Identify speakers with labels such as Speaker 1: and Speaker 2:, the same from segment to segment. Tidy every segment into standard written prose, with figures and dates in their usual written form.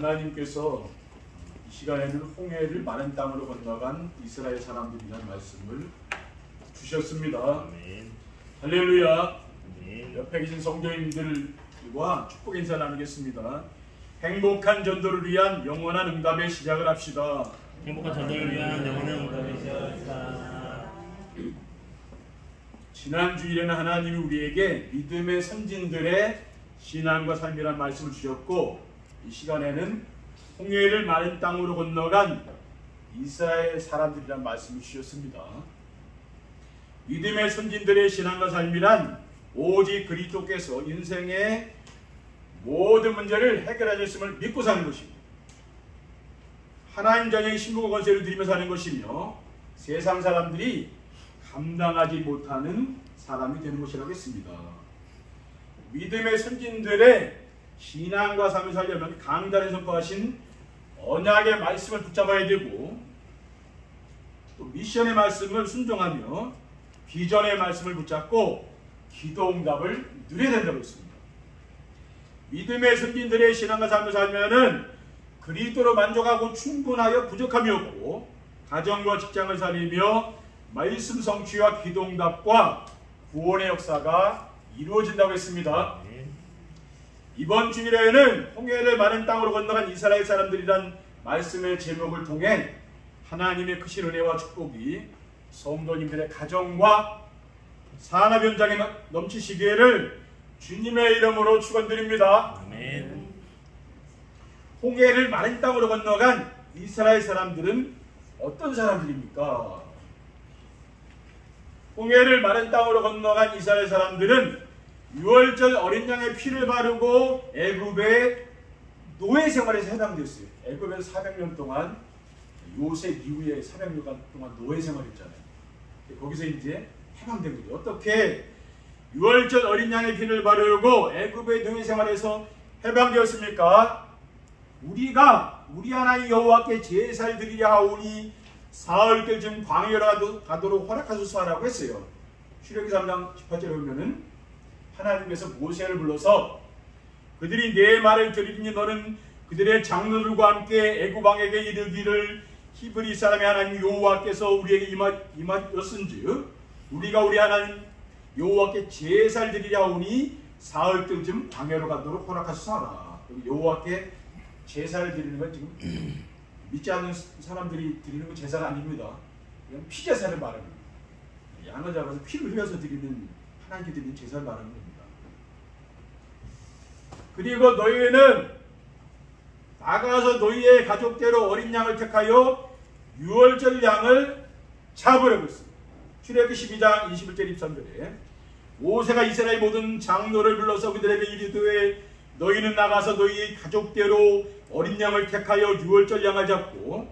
Speaker 1: 하나님께서 이 시간에는 홍해를 마른 땅으로 건너간 이스라엘 사람들이라는 말씀을 주셨습니다.
Speaker 2: 아멘.
Speaker 1: 할렐루야.
Speaker 2: 아멘.
Speaker 1: 옆에 계신 성도님들과 축복 인사 나누겠습니다. 행복한 전도를 위한 영원한 응답의 시작을 합시다.
Speaker 2: 행복한 전도를 위한 영원한 응답의 시작합시다.
Speaker 1: 지난 주일에는 하나님이 우리에게 믿음의 선진들의 신앙과 삶이라는 말씀을 주셨고, 이 시간에는 홍해를 마른 땅으로 건너간 이스라엘 사람들이라는 말씀을 주셨습니다. 믿음의 선진들의 신앙과 삶이란 오직 그리스도께서 인생의 모든 문제를 해결하셨음을 믿고 사는 것입니다. 하나님 자녀의 신부가 권세를 드리며 사는 것이며 세상 사람들이 감당하지 못하는 사람이 되는 것이라고 했습니다. 믿음의 선진들의 신앙과 삶을 살려면 강단에 선포하신 언약의 말씀을 붙잡아야 되고, 또 미션의 말씀을 순종하며 비전의 말씀을 붙잡고 기도 응답을 누려야 된다고 했습니다. 믿음의 선진들의 신앙과 삶을 살면은 그리스도로 만족하고 충분하여 부족함이 없고 가정과 직장을 살리며 말씀 성취와 기도 응답과 구원의 역사가 이루어진다고 했습니다. 이번 주일에는 홍해를 마른 땅으로 건너간 이스라엘 사람들이란 말씀의 제목을 통해 하나님의 크신 은혜와 축복이 성도님들의 가정과 산업 현장에 넘치시기를 주님의 이름으로 축원드립니다.
Speaker 2: 아멘.
Speaker 1: 홍해를 마른 땅으로 건너간 이스라엘 사람들은 어떤 사람들입니까? 홍해를 마른 땅으로 건너간 이스라엘 사람들은 유월절 어린 양의 피를 바르고 애굽의 노예 생활에서 해당됐어요. 애굽에서 400년 동안, 요셉 이후에 400년 동안 노예 생활했잖아요. 거기서 이제 해방된 거죠. 어떻게 유월절 어린 양의 피를 바르고 애굽의 노예 생활에서 해방되었습니까? 우리가 우리 하나님 여호와께 제사를 드리려 하오니 사흘쯤 광야로 가도록 허락하소서라고 했어요. 출애굽기 3장 18절에 보면은 하나님께서 모세를 불러서 그들이 내 말을 들으니 너는 그들의 장로들과 함께 애굽 왕에게 이르기를 히브리 사람의 하나님 여호와께서 우리에게 임하였은즉 우리가 우리 하나님 여호와께 제사를 드리려 하오니 사흘쯤 광야로 가도록 허락하소서라. 여호와께 제사를 드리는 건 지금 믿지 않는 사람들이 드리는 건 제사가 아닙니다. 그냥 피제사를 말하는 거예요. 양을 잡아서 피를 흘려서 드리는 하나님께 드리는 제사를 말하는 겁니다. 그리고 너희는 나가서 너희의 가족대로 어린 양을 택하여 유월절 양을 잡으라고 했습니다. 출애굽기 12장 21절 23절에 모세가 이스라엘 모든 장로를 불러서 그들에게 이르되 너희는 나가서 너희의 가족대로 어린 양을 택하여 유월절 양을 잡고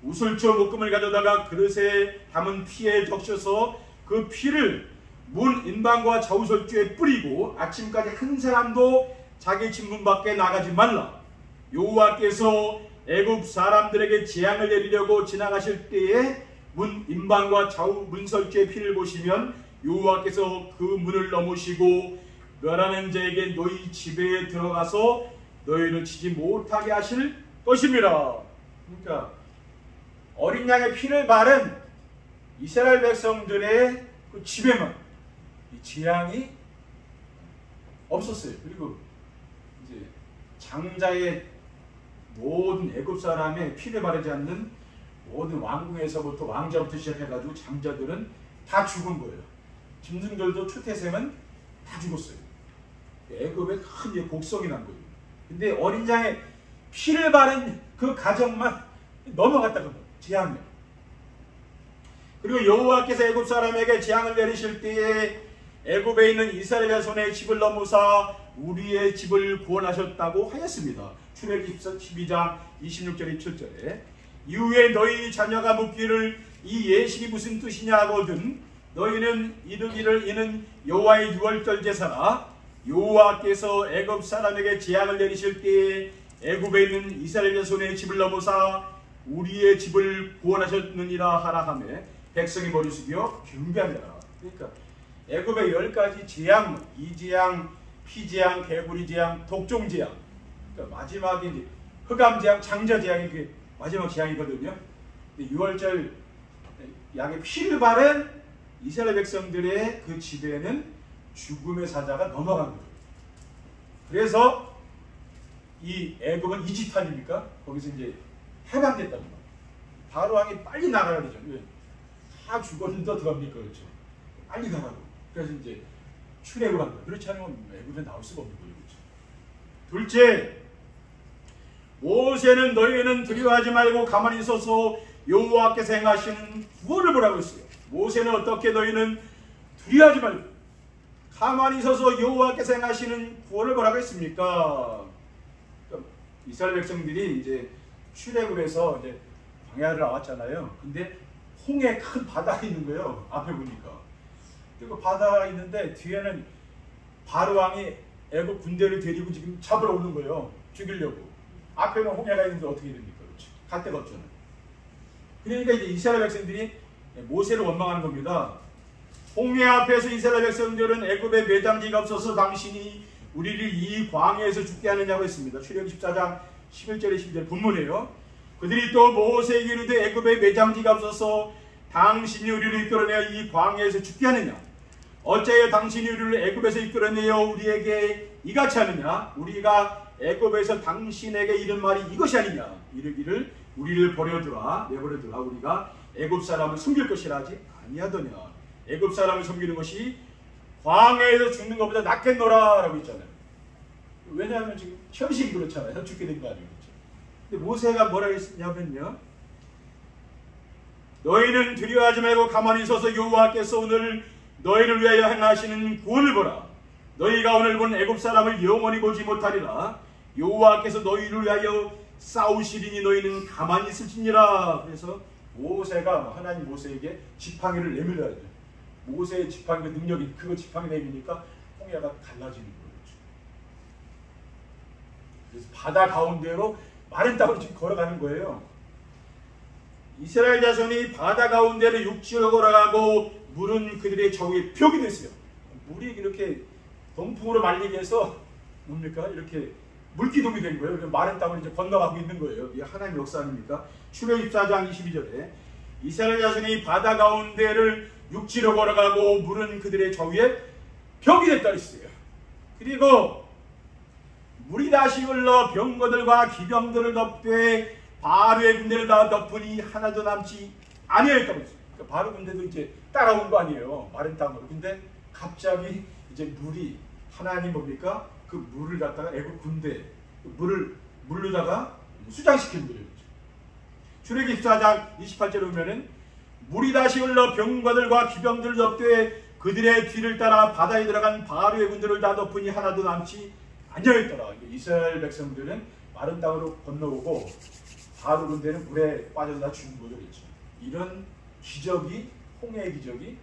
Speaker 1: 우슬초 묶음을 가져다가 그릇에 담은 피에 적셔서 그 피를 문 인방과 좌우설주에 뿌리고 아침까지 한 사람도 자기 집 문 밖에 나가지 말라. 여호와께서 애굽 사람들에게 재앙을 내리려고 지나가실 때에 문 인방과 좌우 문설주의 피를 보시면 여호와께서 그 문을 넘으시고 멸하는 자에게 너희 집에 들어가서 너희를 치지 못하게 하실 것입니다. 그러니까 어린 양의 피를 바른 이스라엘 백성들의 그 집에만 이 재앙이 없었어요. 그리고 이제 장자의 모든 애굽 사람의 피를 바르지 않는 모든 왕궁에서부터 왕자부터 시작해가지고 장자들은 다 죽은 거예요. 짐승들도 초태생은 다 죽었어요. 애굽에 큰 곡성이 난 거예요. 근데 어린 양의 피를 바른 그 가정만 넘어갔다가 재앙이. 그리고 여호와께서 애굽 사람에게 재앙을 내리실 때에 애굽에 있는 이스라엘 손에 집을 넘으사 우리의 집을 구원하셨다고 하였습니다. 출애굽기 12장 26절 27절에 이후에 너희 자녀가 묻기를 이 예식이 무슨 뜻이냐 하거든 너희는 이르기를 이는 여호와의 유월절 제사라. 여호와께서 애굽 사람에게 재앙을 내리실 때에 애굽에 있는 이스라엘 손에 집을 넘으사 우리의 집을 구원하셨느니라 하라 하며 백성이 머리 숙여 경배하니라. 그러니까 애굽의 10가지 재앙, 이재앙, 피재앙, 개구리 재앙, 독종 재앙. 그러니까 마지막에 이제 흑암재앙, 장자재앙이 그 마지막 재앙이거든요. 6월절 양의 피를 바른 이스라엘 백성들의 그 집에는 죽음의 사자가 넘어간 거예요. 그래서 이 애굽은 이집트 아닙니까? 거기서 이제 해방됐다는 거예요. 바로 왕이 빨리 나가라 그러죠. 왜? 다 죽었는데 어떡합니까? 그렇죠. 빨리 가라고. 그래서 이제 출애굽을 한 거예요. 그렇지 않으면 애굽에 나올 수가 없는 거예요. 그렇죠. 둘째, 모세는 너희는 두려워하지 말고 가만히 서서 여호와께서 행하시는 구원을 보라고 했어요. 모세는 어떻게 너희는 두려워하지 말고 가만히 서서 여호와께서 행하시는 구원을 보라고 했습니까? 그러니까 이스라엘 백성들이 이제 출애굽에서 이제 광야를 나왔잖아요. 근데 홍해 큰 바다가 있는 거예요. 앞에 보니까. 그리고 바다가 있는데 뒤에는 바로 왕이 애굽 군대를 데리고 지금 잡으러 오는 거예요. 죽이려고. 앞에는 홍해가 있는데 어떻게 됩니까? 그렇죠. 갈 데가 없잖아요. 그러니까 이제 이스라엘 백성들이 모세를 원망하는 겁니다. 홍해 앞에서 이스라엘 백성들은 애굽에 매장지가 없어서 당신이 우리를 이 광야에서 죽게 하느냐고 했습니다. 출애굽 14장 11절에 12절 본문이에요. 그들이 또 모세에게 이르되 애굽에 매장지가 없어서 당신이 우리를 이끌어내어 이 광야에서 죽게 하느냐? 어찌하여 당신이 우리를 애굽에서 이끌어내어 우리에게 이같이 하느냐? 우리가 애굽에서 당신에게 이른 말이 이것이 아니냐? 이르기를 우리를 버려두라 내버려두라 우리가 애굽 사람을 숨길 것이라 하지 아니하더냐? 애굽 사람을 섬기는 것이 광야에서 죽는 것보다 낫겠노라 라고 있잖아요. 왜냐하면 지금 현실이 그렇잖아요. 죽게 된 거 아니에요. 그렇죠? 근데 모세가 뭐라고 했냐면요, 너희는 두려워하지 말고 가만히 서서 여호와께서 오늘 너희를 위하여 행하시는 구원을 보라. 너희가 오늘 본 애굽 사람을 영원히 보지 못하리라. 여호와께서 너희를 위하여 싸우시리니 너희는 가만히 있을지니라. 그래서 모세가 하나님 모세에게 지팡이를 내밀어야 돼요. 모세의 지팡이 능력이 그거 지팡이 내미니까 홍해가 갈라지는 거예요. 그래서 바다 가운데로 마른 땅으로 지금 걸어가는 거예요. 이스라엘 자손이 바다 가운데로 육지로 걸어가고 물은 그들의 저위에 벽이 됐어요. 물이 이렇게 동풍으로 말리게 해서 뭡니까? 이렇게 물기둥이 된 거예요. 마른 땅을 이제 건너가고 있는 거예요. 이게 하나님의 역사 아닙니까? 출애굽 14장 22절에 이스라엘 자손이 바다 가운데를 육지로 걸어가고 물은 그들의 저위에 벽이 됐다 했어요. 그리고 물이 다시 흘러 병거들과 기병들을 덮되 바로의 군대를 다 덮으니 하나도 남지 아니하였다고 했어요. 그러니까 바로 군대도 이제 따라온 거 아니에요. 마른 땅으로. 근데 갑자기 이제 물이 하나님 뭡니까? 그 물을 갖다가 애굽 군대 물로다가 수장시키는 거예요. 출애굽 14장 28절에 보면은 물이 다시 흘러 병거들과 기병들을 덮되 그들의 뒤를 따라 바다에 들어간 바로의 군대를 다 덮으니 하나도 남지 아니하였더라. 이스라엘 백성들은 마른 땅으로 건너오고 바로 군대는 물에 빠져서 다 죽은 거죠. 그렇죠. 이런 기적이, 홍해의 기적이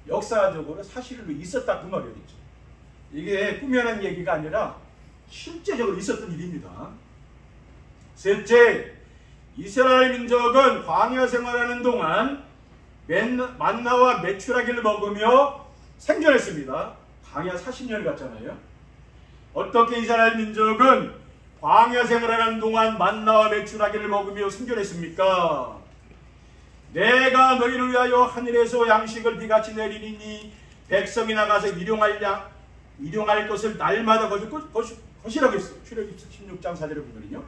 Speaker 1: 역사적으로 사실로 있었다 그 말이죠. 이게 꾸며낸 얘기가 아니라 실제적으로 있었던 일입니다. 셋째, 이스라엘 민족은 광야 생활하는 동안 만나와 메추라기를 먹으며 생존했습니다. 광야 40년을 갔잖아요. 어떻게 이스라엘 민족은 광야 생활하는 동안 만나와 메추라기를 먹으며 생존했습니까? 내가 너희를 위하여 하늘에서 양식을 비같이 내리니 백성이 나가서 일용할 것을 날마다 거시라고 했어요. 출애굽 16장 4절에 보면요.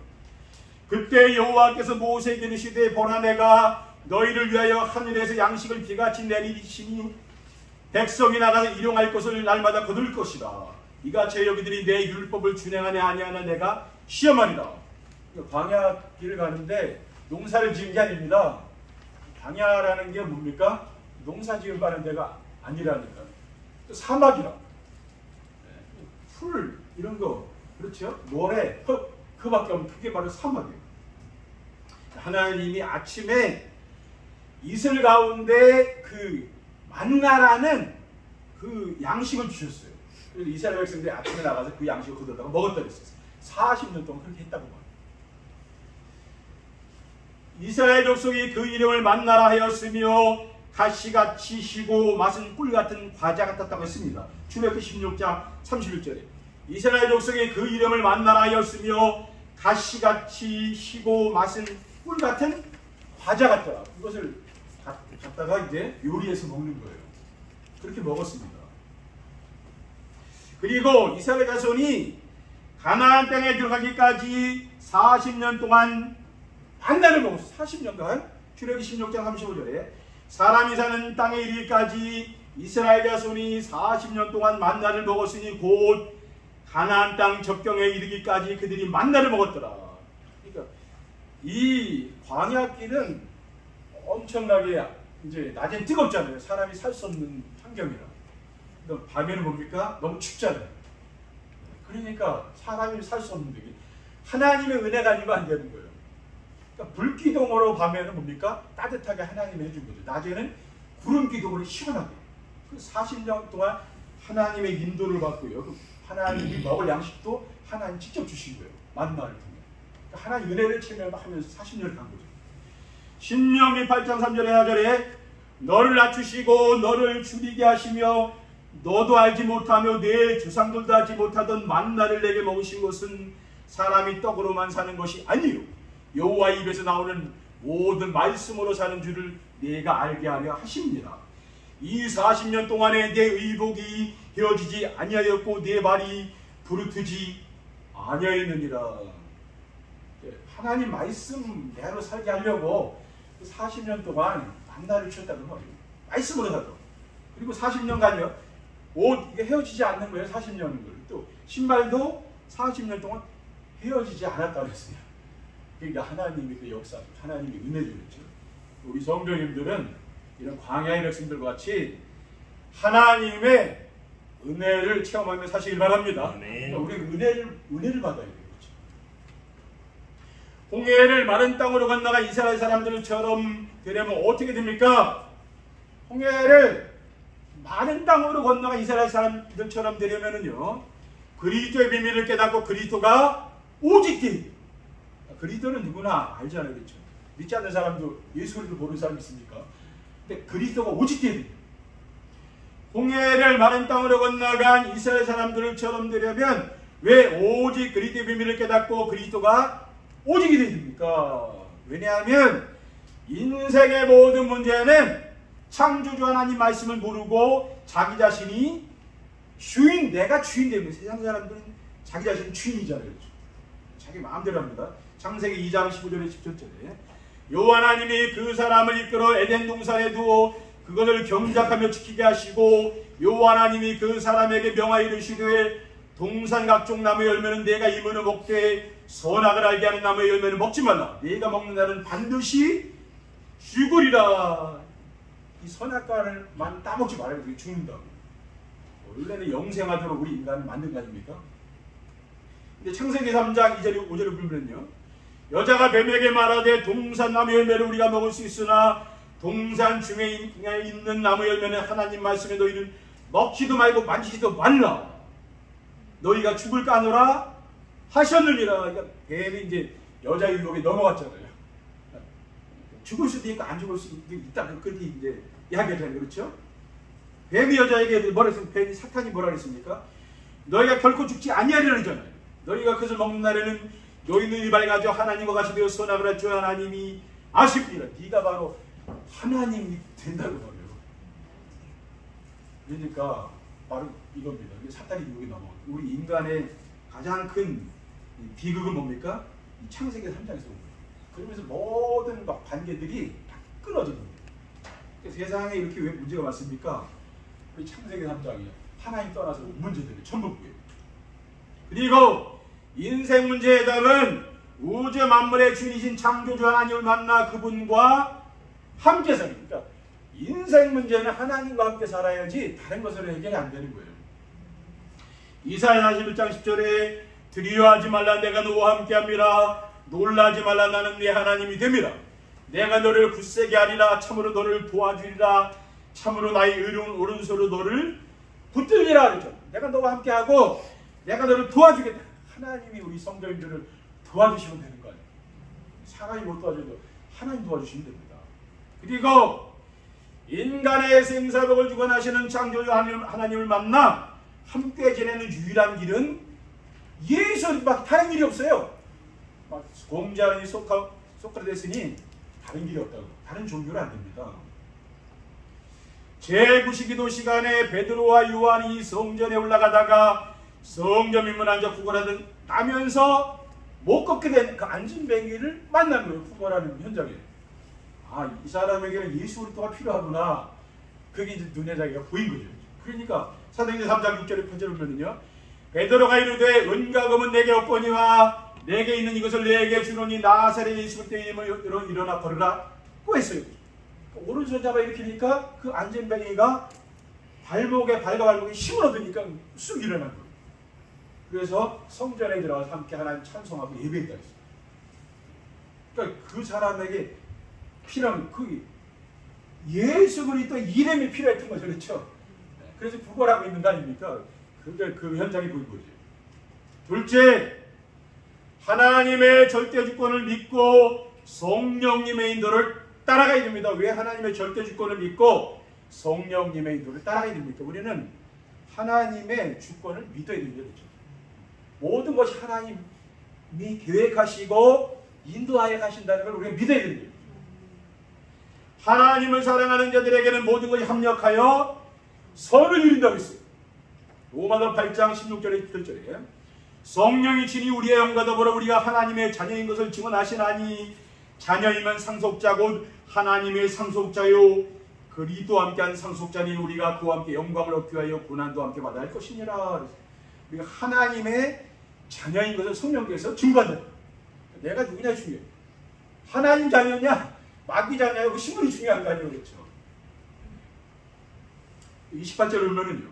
Speaker 1: 그때 여호와께서 모세에게 이르시되 보라 내가 너희를 위하여 하늘에서 양식을 비같이 내리시니 백성이 나가서 일용할 것을 날마다 거둘 것이다. 이같이 여기들이 내 율법을 준행하냐 아니하냐 내가 시험하리라. 광야 길을 가는데 농사를 지은 게 아닙니다. 광야라는 게 뭡니까? 농사 지은 가는 데가 아니라니까. 사막이라. 풀 이런 거 그렇죠? 모래, 그밖에 없는 그게 바로 사막이에요. 하나님이 아침에 이슬 가운데 그 만나라는 그 양식을 주셨어요. 그래서 이스라엘 백성들이 아침에 나가서 그 양식을 거두다가 먹었다 그랬어요. 40년 동안 그렇게 했다고 말해요. 이스라엘 족속이 그 이름을 만나라 하였으며 가시같이 시고 맛은 꿀같은 과자 같았다고 했습니다. 출애굽기 16장 31절에 이스라엘 족속이 그 이름을 만나라 하였으며 가시같이 시고 맛은 꿀 같은 과자 같더라. 이것을 갖다가 이제 요리해서 먹는 거예요. 그렇게 먹었습니다. 그리고 이스라엘 자손이 가나안 땅에 들어가기까지 40년 동안 만나를 먹었어요. 40년간. 출애굽기 16장 35절에 사람이 사는 땅에 이르기까지 이스라엘 자손이 40년 동안 만나를 먹었으니 곧 가나안 땅 접경에 이르기까지 그들이 만나를 먹었더라. 그러니까 이 광야길은 엄청나게 이제 낮엔 뜨겁잖아요. 사람이 살 수 없는 환경이라. 그러니까 밤에는 뭡니까? 너무 춥잖아요. 그러니까 사람이 살 수 없는데 하나님의 은혜가 아니면 안 되는 거예요. 그러니까 불기둥으로 밤에는 뭡니까? 따뜻하게 하나님이 해준 거죠. 낮에는 구름기둥으로 시원하게. 그 40년 동안 하나님의 인도를 받고요. 그 하나님이 먹을 양식도 하나님 직접 주신 거예요. 만나를 통해. 그러니까 하나님 은혜를 체험하면서 40년을 간 거죠. 신명기 8장 3절에 4절에 너를 낮추시고 너를 줄이게 하시며 너도 알지 못하며 내 조상들도 알지 못하던 만나를 내게 먹으신 것은 사람이 떡으로만 사는 것이 아니요 여호와 입에서 나오는 모든 말씀으로 사는 줄을 내가 알게 하려 하십니다. 이 40년 동안에 내 의복이 헤어지지 아니하였고 내 발이 부르트지 아니하였느니라. 하나님 말씀대로 살게 하려고 40년 동안 만나를 주셨다는 거예요. 말씀으로 살도록. 그리고 40년간요 옷 이게 헤어지지 않는 거예요. 40년을. 또 신발도 40년 동안 헤어지지 않았다고 했어요. 그러니까 하나님의 그 역사, 하나님의 은혜죠. 우리 성도님들은 이런 광야의 백성들과 같이 하나님의 은혜를 체험하며 사시길 바랍니다. 그러니까 우리가 은혜를 받아야 돼요. 홍해를 마른 땅으로 건너가 이스라엘 사람들처럼 되려면 어떻게 됩니까? 홍해를 마른 땅으로 건너가 이스라엘 사람들처럼 되려면은요, 그리스도의 비밀을 깨닫고 그리스도가 오직 돼. 그리스도는 누구나 알잖아요, 그렇죠? 믿지 않는 사람도 예수를 모르는 사람 있습니까? 근데 그리스도가 오직 돼야 돼요. 홍해를 마른 땅으로 건너간 이스라엘 사람들처럼 되려면 왜 오직 그리스도의 비밀을 깨닫고 그리스도가 오직이 돼야 됩니까? 왜냐하면 인생의 모든 문제는 창조주 하나님 말씀을 모르고 자기 자신이 주인, 내가 주인 되면 세상 사람들은 자기 자신이 주인이잖아요. 자기 마음대로 합니다. 창세기 2장 15절에 17절에 여호와 하나님이 그 사람을 이끌어 에덴 동산에 두어 그것을 경작하며 지키게 하시고 여호와 하나님이 그 사람에게 명하여 이르시되 동산 각종 나무의 열매는 내가 임으로 먹되 선악을 알게 하는 나무의 열매는 먹지 말라. 네가 먹는 날은 반드시 죽으리라. 이 선악과를만 따먹지 말아야 돼. 죽는다고. 원래는 영생하도록 우리 인간을 만든 거 아닙니까? 근데 창세기 3장 2절 5절을 보면요, 여자가 뱀에게 말하되 동산 나무 열매를 우리가 먹을 수 있으나 동산 중에 있는 나무 열매는 하나님 말씀에 너희는 먹지도 말고 만지지도 말라. 너희가 죽을까 하노라 하셨느니라. 그러니까 뱀이 이제 여자 유혹에 넘어갔잖아요. 죽을 수도 있고 안 죽을 수도 있다. 그렇게 이제 이야기하잖아요. 그렇죠? 뱀이 여자에게 뭐라 했습니까? 뱀이 사탄이 뭐라 그랬습니까? 너희가 결코 죽지 아니하리라 그러잖아요. 너희가 그것을 먹는 날에는 너희 눈이 밝아져 하나님과 같이 되어 선악을 할 줄 하나님이 아십니라. 네가 바로 하나님이 된다고 말해요. 그러니까 바로 이겁니다. 사탄이 유혹에 넘어가. 우리 인간의 가장 큰 비극은 뭡니까? 이 창세기 3장에서 온 거예요. 그러면서 모든 관계들이 다 끊어집니다. 세상에 이렇게 왜 문제가 많습니까? 우리 창세기 3장이에요. 하나님 떠나서 문제들이 전부 그예요. 그리고 인생 문제의 답은 우주 만물의 주인이신 창조주 하나님을 만나 그분과 함께 사는. 그러니까 인생 문제는 하나님과 함께 살아야지 다른 것으로 해결이 안 되는 거예요. 이사야 41장 10절에 두려워하지 말라 내가 너와 함께함이라 놀라지 말라 나는 네 하나님이 됨이라. 내가 너를 굳세게 하리라 참으로 너를 도와주리라 참으로 나의 의로운 오른손으로 너를 붙들리라 그러죠. 내가 너와 함께하고 내가 너를 도와주겠다. 하나님이 우리 성도님들을 도와주시면 되는 거예요. 사람이 못 도와줘도 하나님 도와주시면 됩니다. 그리고 인간의 생사복을 주관하시는 창조주 하나님을 만나 함께 지내는 유일한 길은 예수밖에 다른 길이 없어요. 공자니 소크라테스니 다른 길이 없다고. 다른 종교는 안 됩니다. 제9시기도 시간에 베드로와 요한이 성전에 올라가다가 성전 민문 앉아 구걸하던 나면서 못 걷게 된 그 안진뱅이를 만난 거예요. 구걸하는 현장에. 아, 이 사람에게는 예수 그리스도가 필요하구나. 그게 이제 눈에 자기가 보인 거죠. 그러니까 사도행전 3장 6절에 편지를 보면요, 베드로가 이르되 은과 금은 내게 없거니와 내게 있는 이것을 내게 주노니 나사렛 예수 그리스도의 이름으로 일어나 걸으라 고 했어요. 오른손 잡아 일으키니까 그 안진뱅이가 발목에 발과 발목에 힘을 얻으니까 쑥 일어난 거예요. 그래서 성전에 들어가서 함께 하나님 찬송하고 예배했다 했어요. 그러니까 그 사람에게 필요한 그 예수 그리스도 이름이 필요했던 거죠. 그렇죠? 그래서 구걸하고 있는 거 아닙니까? 그게 그 현장이 보인 거죠. 둘째, 하나님의 절대 주권을 믿고 성령님의 인도를 따라가야 됩니다. 왜 하나님의 절대 주권을 믿고 성령님의 인도를 따라가야 됩니까? 우리는 하나님의 주권을 믿어야 됩니다. 그렇죠? 모든 것이 하나님이 계획하시고 인도하여 가신다는 걸 우리가 믿어야 됩니다. 하나님을 사랑하는 자들에게는 모든 것이 합력하여 선을 이룬다고 했어요. 로마서 8장 16절에 17절에 성령이 친히 우리의 영과 더불어 우리가 하나님의 자녀인 것을 증언하시나니 자녀이면 상속자 곧 하나님의 상속자요 그리스도와 함께한 상속자니 우리가 그와 함께 영광을 얻기 위하여 고난도 함께 받아야 할 것이니라. 우리가 하나님의 자녀인 것을 성령께서 증거한다. 내가 누구냐 중요해. 하나님 자녀냐 마귀 자녀냐 그 신분이 중요한 거 아니에요. 그렇죠? 28절을 보면은요,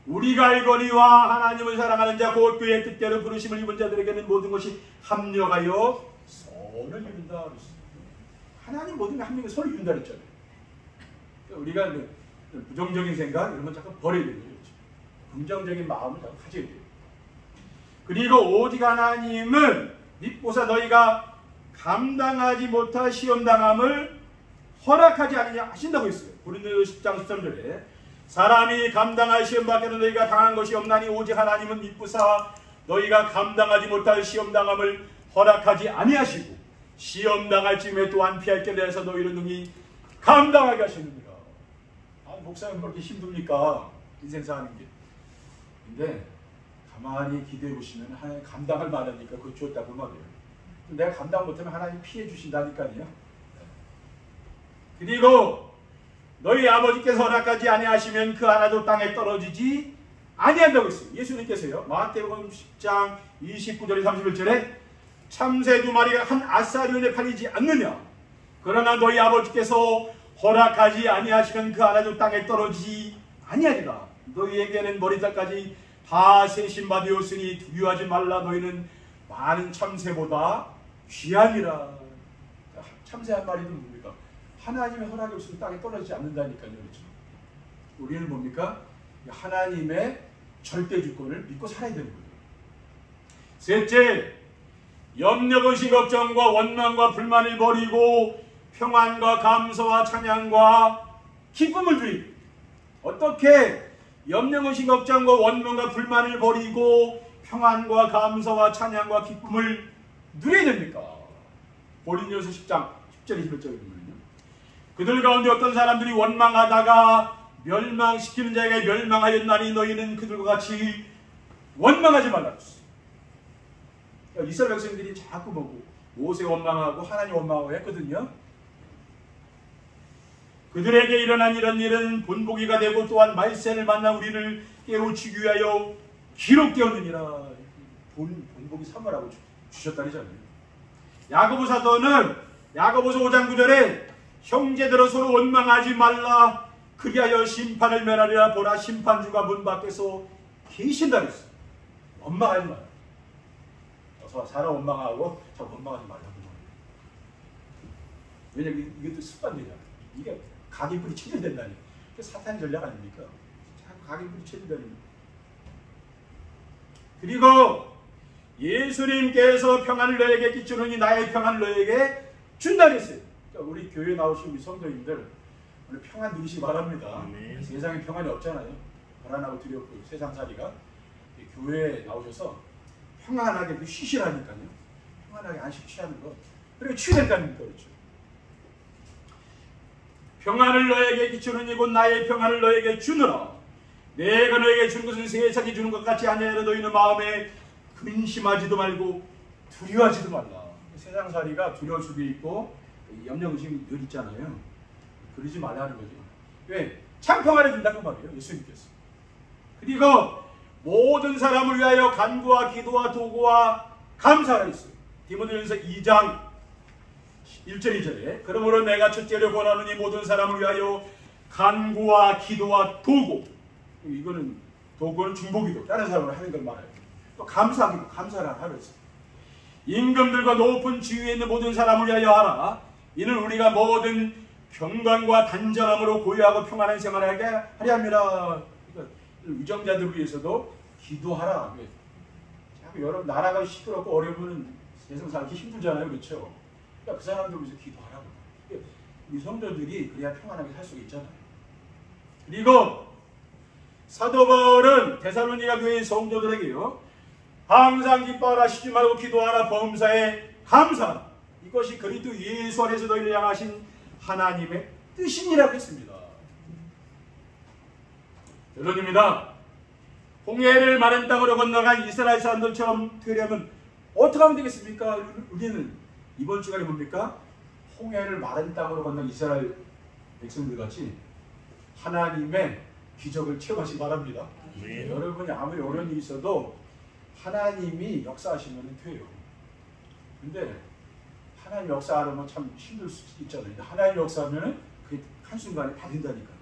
Speaker 1: 우리가 알거니와 하나님을 사랑하는 자 곧 그의 뜻대로 부르심을 입은 자들에게는 모든 것이 합력하여 선을 이룬다. 하나님 모든 게 합력해 선을 이룬다 그랬잖아요. 그러니까 우리가 부정적인 생각 이런 건 잠깐 버려야 되는 거죠. 긍정적인 마음을 잠깐 가져야 돼요. 그리고 오직 하나님은 믿고사 너희가 감당하지 못할 시험당함을 허락하지 않으냐 하신다고 했어요. 고린도서 10장 13절에 사람이 감당할 시험 밖에는 너희가 당한 것이 없나니 오직 하나님은 믿고사 너희가 감당하지 못할 시험당함을 허락하지 아니하시고 시험당할 쯤에 또한 피할 길을 내서 너희를 능히 감당하게 하시느니라. 아, 목사님 그렇게 힘듭니까? 인생 사는 게. 근데 가만히 기대해 보시면 하나님 감당할 만하니까 그거 주었다고 말이에요. 내가 감당 못하면 하나님 피해 주신다니까요. 그리고 너희 아버지께서 허락하지 아니하시면 그 하나도 땅에 떨어지지 아니한다고 했어요. 예수님께서요. 마태복음 10장 29절에 31절에 참새 2마리가 한 아사리온에 팔리지 않느냐. 그러나 너희 아버지께서 허락하지 아니하시면 그 하나도 땅에 떨어지지 아니하리라. 너희에게는 머리털까지 다 세신 바 되었으니 두려워하지 말라. 너희는 많은 참새보다 귀하니라. 참새 한 마리는 뭡니까? 하나님의 허락이 없으면 땅에 떨어지지 않는다니까요. 그렇죠? 우리는 뭡니까? 하나님의 절대 주권을 믿고 살아야 되는 거예요. 셋째, 염려, 근심, 걱정과 원망과 불만을 버리고 평안과 감사와 찬양과 기쁨을 누리고. 어떻게 염려, 근심, 걱정과 원망과 불만을 버리고 평안과 감사와 찬양과 기쁨을 누려야 됩니까? 고린도서 10장 10절 21절에 보면요, 그들 가운데 어떤 사람들이 원망하다가 멸망시키는 자에게 멸망하였나니 너희는 그들과 같이 원망하지 말라. 그러니까 이스라엘 백성들이 자꾸 보고 모세 원망하고 하나님 원망하고 했거든요. 그들에게 일어난 이런 일은 본보기가 되고 또한 말세를 만나 우리를 깨우치기 위하여 기록되었느니라. 본보기 삼으라고 주셨다니잖아요. 야고보 사도는 야고보서 5장 9절에 형제들아 서로 원망하지 말라. 그리하여 심판을 면하리라. 보라 심판주가 문 밖에서 계신다 그랬어요. 원망하지 말라. 사람 원망하고 저 원망하지 말라고. 왜냐면 이것도 습관되잖아요. 이게 각인뿔이 체질된다니. 사탄의 전략 아닙니까? 자꾸 각인뿔이 체질되는. 그리고 예수님께서 평안을 너에게 끼치느니 나의 평안을 너에게 준다 그랬어요. 그러니까 우리 교회에 나오신 우리 성도님들 오늘 평안 누리시기 바랍니다. 세상에 평안이 없잖아요. 불안하고 두렵고 세상살이가. 교회에 나오셔서 평안하게 쉬시라니까요. 평안하게 안식 취하는 것. 그리고 취된다는 거죠. 평안을 너에게 끼치는 이곧 나의 평안을 너에게 주느라. 내가 너에게 준 것은 세상이 주는 것 같지 아니하여 너희는 마음에 근심하지도 말고 두려워하지도 말라. 세상살이가 두려울 수도 있고 염려 의심이 늘 있잖아요. 그러지 말라는 거죠. 왜? 참 평안을 준다는 말이에요. 예수님께서. 그리고 모든 사람을 위하여 간구와 기도와 도구와 감사하라 했어요. 디모데전서 2장 1절 2절에 그러므로 내가 첫째로 권하노니 모든 사람을 위하여 간구와 기도와 도구, 이거는 도구는 중보기도 다른 사람을 하는 걸 말해요. 또 감사하기도 감사를 하라 했어요. 임금들과 높은 지위에 있는 모든 사람을 위하여 하라. 이는 우리가 모든 경건과 단정함으로 고요하고 평안한 생활을 하게 하려 함이라. 그러니까 위정자들을 위해서도 기도하라. 여러분 나라가 시끄럽고 어려우면 세상 살기 힘들잖아요. 그렇죠? 그러니까 그 사람들 위해서 기도하라고. 우리 성도들이 그래야 평안하게 살 수 있잖아요. 그리고 사도 바울은 데살로니가 교회의 성도들에게요. 항상 기뻐하라, 쉬지 말고 기도하라, 범사에 감사하라. 이것이 그리스도 예수 안에서 너희를 향하신 하나님의 뜻이니라고 했습니다. 결론입니다. 홍해를 마른 땅으로 건너간 이스라엘 사람들처럼 되려면 어떻게 하면 되겠습니까? 우리는 이번 주간에 뭡니까? 홍해를 마른 땅으로 건너간 이스라엘 백성들 같이 하나님의 기적을 체험하시기 바랍니다.
Speaker 2: 네.
Speaker 1: 여러분이 아무리 어려운 일이 있어도 하나님이 역사하시면 돼요. 근데 하나님 역사하려면 참 힘들 수 있잖아요. 하나님 역사하면 그게 한순간에 다 된다니까요.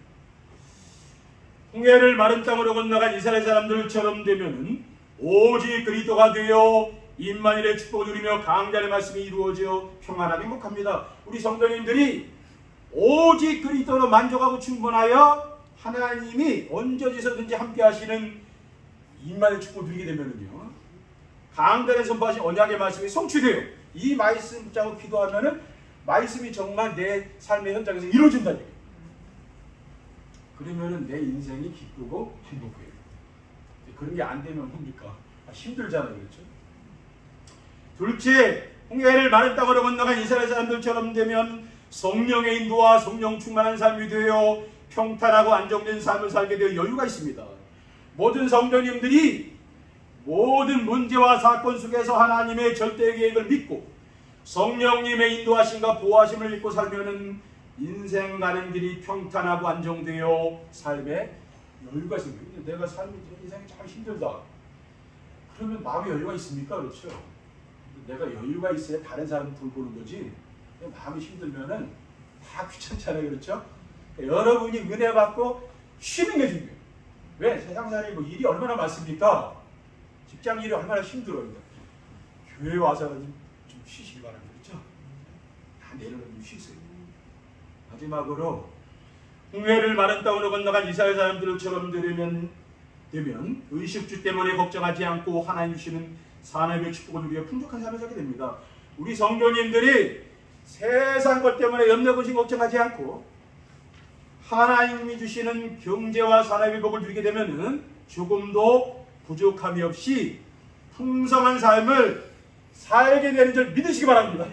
Speaker 1: 홍해를 마른 땅으로 건너간 이스라엘 사람들처럼 되면은 오직 그리스도가 되어 임마누엘의 축복을 누리며 강자의 말씀이 이루어져 평안하게 행복합니다. 우리 성도님들이 오직 그리스도로 만족하고 충분하여 하나님이 언제든지 함께 하시는 임마누엘의 축복을 누리게 되면은요, 강단에 선포하신 언약의 말씀이 성취돼요. 이 말씀 붙잡고 기도하면은 말씀이 정말 내 삶의 현장에서 이루어진다는 얘기예요. 그러면은 내 인생이 기쁘고 행복해요. 그런 게 안 되면 뭡니까? 힘들잖아요. 그렇죠? 둘째, 홍해를 마른 땅으로 건너간 이스라엘 사람들처럼 되면 성령의 인도와 성령 충만한 삶이 되어 평탄하고 안정된 삶을 살게 되어 여유가 있습니다. 모든 성도님들이 모든 문제와 사건 속에서 하나님의 절대 계획을 믿고 성령님의 인도하심과 보호하심을 믿고 살면은 인생 가는 길이 평탄하고 안정되어 삶에 여유가 있습니다. 내가 인생이 참 힘들다. 그러면 마음에 여유가 있습니까? 그렇죠? 내가 여유가 있어야 다른 사람 돌보는 거지. 마음이 힘들면은 다 귀찮잖아요. 그렇죠? 여러분이 은혜 받고 쉬는 게 중요해요. 왜? 세상살이 뭐 일이 얼마나 많습니까? 직장 일이 얼마나 힘들어요. 교회 와서는 좀 쉬시기 바랍니다. 그렇죠? 다 내려놓으면 쉬세요. 마지막으로 홍해를 마른 땅으로 건너간 이스라엘 사람들처럼 되면 의식주 때문에 걱정하지 않고 하나님 주시는 산업의 축복을 누리며 풍족한 삶을 살게 됩니다. 우리 성도님들이 세상 것 때문에 염려 근심 걱정하지 않고 하나님이 주시는 경제와 산업의 복을 누리게 되면 조금도 부족함이 없이 풍성한 삶을 살게 되는 줄 믿으시기 바랍니다.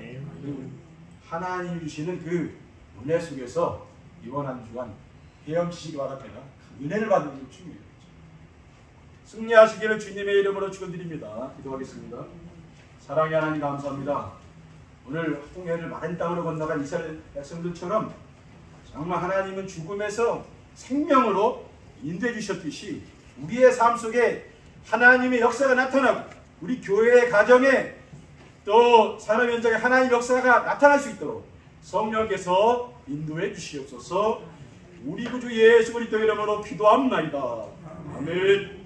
Speaker 1: 하나님이 주시는 그 은혜 속에서 이번 한 주간 헤엄치시기 바랍니다. 은혜를 받는 게 중요해요. 승리하시기를 주님의 이름으로 축원드립니다. 기도하겠습니다. 사랑의 하나님 감사합니다. 오늘 홍해를 마른 땅으로 건너간 이스라엘 백성들처럼 정말 하나님은 죽음에서 생명으로 인도해 주셨듯이 우리의 삶 속에 하나님의 역사가 나타나고 우리 교회의 가정에 또 산업 현장에 하나님의 역사가 나타날 수 있도록 성령께서 인도해 주시옵소서. 우리 구주 예수 그리스도 이름으로 기도합나이다. 아멘.